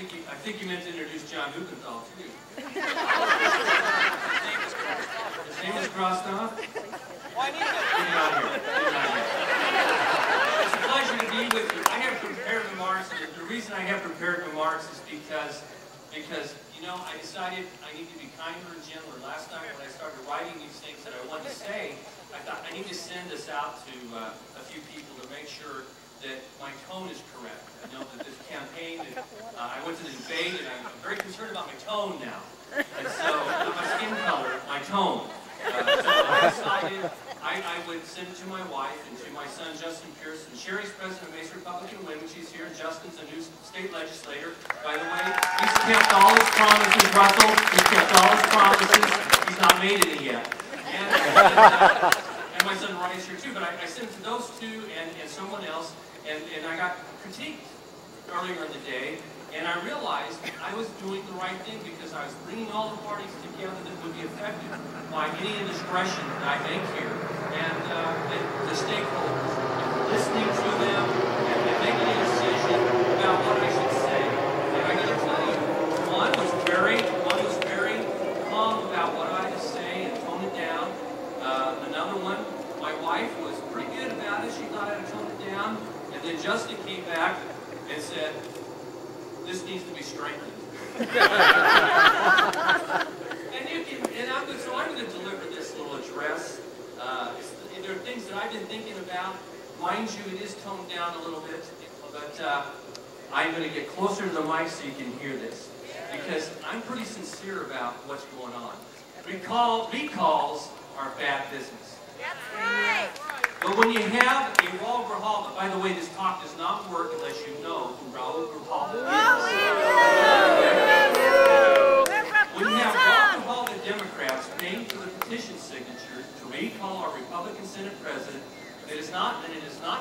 think you meant to introduce John Hukenthal too. His name is crossed off? Why need it? Get him out of here. Get him out of here. It's a pleasure to be with you. I have prepared remarks, and the reason I have prepared remarks is because you know, I decided I need to be kinder and gentler. Last night when I started writing these things that I wanted to say, I thought I need to send this out to a few people to make sure that my tone is correct. I know that this campaign, I went to the debate, and I'm very concerned about my tone now. And so, not my skin color, my tone. So I decided I would send it to my wife and to my son, Justin Pearson. Sherry's president of Mesa Republican Women. She's here. Justin's a new state legislator. By the way, he's kept all his promises, Russell. He's kept all his promises. He's not made it yet. And my son Ryan's here too. But I sent it to those two and someone else. And I got critiqued earlier in the day, and I realized I was doing the right thing because I was bringing all the parties together that would be affected by any indiscretion that I make here, and the stakeholders, and listening to them, and making a decision about what I should say. And I got to tell you, one was very calm about what I had to say and tone it down. Another one, my wife was pretty good about it. She thought I had to tone it down. And then Justin came back and said, this needs to be strengthened. So I'm going to deliver this little address. There are things that I've been thinking about. Mind you, it is toned down a little bit, but I'm going to get closer to the mic so you can hear this. Because I'm pretty sincere about what's going on. Recalls are bad business. That's right. But when you have a Raul Grijalva, by the way, this talk does not work unless you know who Raul Grijalva is. When you have Raul Grijalva Democrats paying for the petition signatures to recall our Republican Senate President, it is not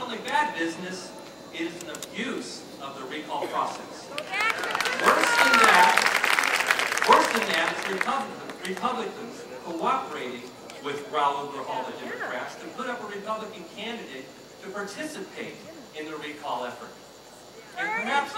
only bad business, it is an abuse of the recall process. Worse than that is Republicans cooperating with Raul Grijalva Democrats to put up a Republican candidate to participate in the recall effort. And perhaps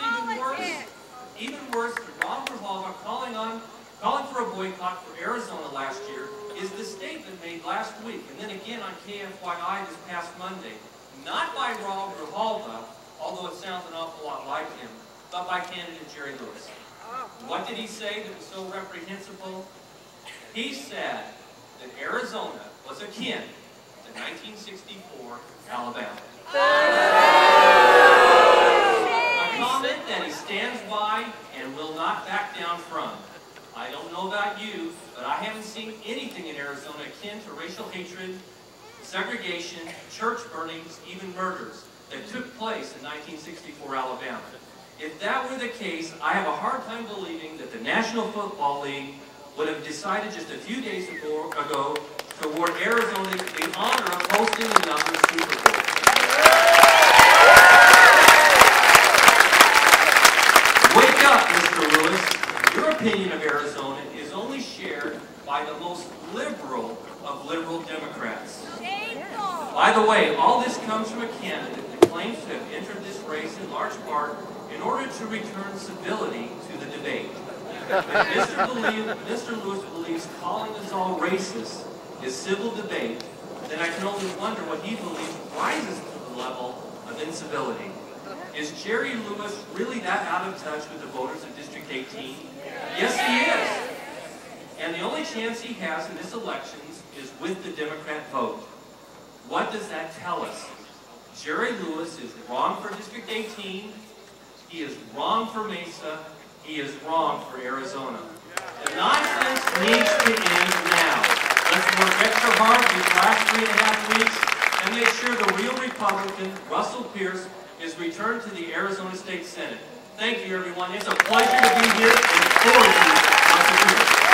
even worse, Raul Grijalva calling for a boycott for Arizona last year is the statement made last week, and then again on KFYI this past Monday, not by Raul Grijalva, although it sounds an awful lot like him, but by candidate Jerry Lewis. What did he say that was so reprehensible? He said that Arizona was akin to 1964 Alabama. A comment that he stands by and will not back down from. I don't know about you, but I haven't seen anything in Arizona akin to racial hatred, segregation, church burnings, even murders that took place in 1964 Alabama. If that were the case, I have a hard time believing that the National Football League would have decided just a few days ago to award Arizona the honor of hosting another Super Bowl. Wake up, Mr. Lewis. Your opinion of Arizona is only shared by the most liberal of liberal Democrats. By the way, all this comes from a candidate that claims to have entered this race in large part in order to return civility to the debate. If Mr. Lewis believes calling us all racist is civil debate, then I can only wonder what he believes rises to the level of incivility. Is Jerry Lewis really that out of touch with the voters of District 18? Yes, he is. And the only chance he has in this election is with the Democrat vote. What does that tell us? Jerry Lewis is wrong for District 18. He is wrong for Mesa. He is wrong for Arizona. The nonsense needs to end now. Let's work extra hard these last 3.5 weeks and make sure the real Republican, Russell Pierce, is returned to the Arizona State Senate. Thank you, everyone. It's a pleasure to be here and look forward to Russell Pierce.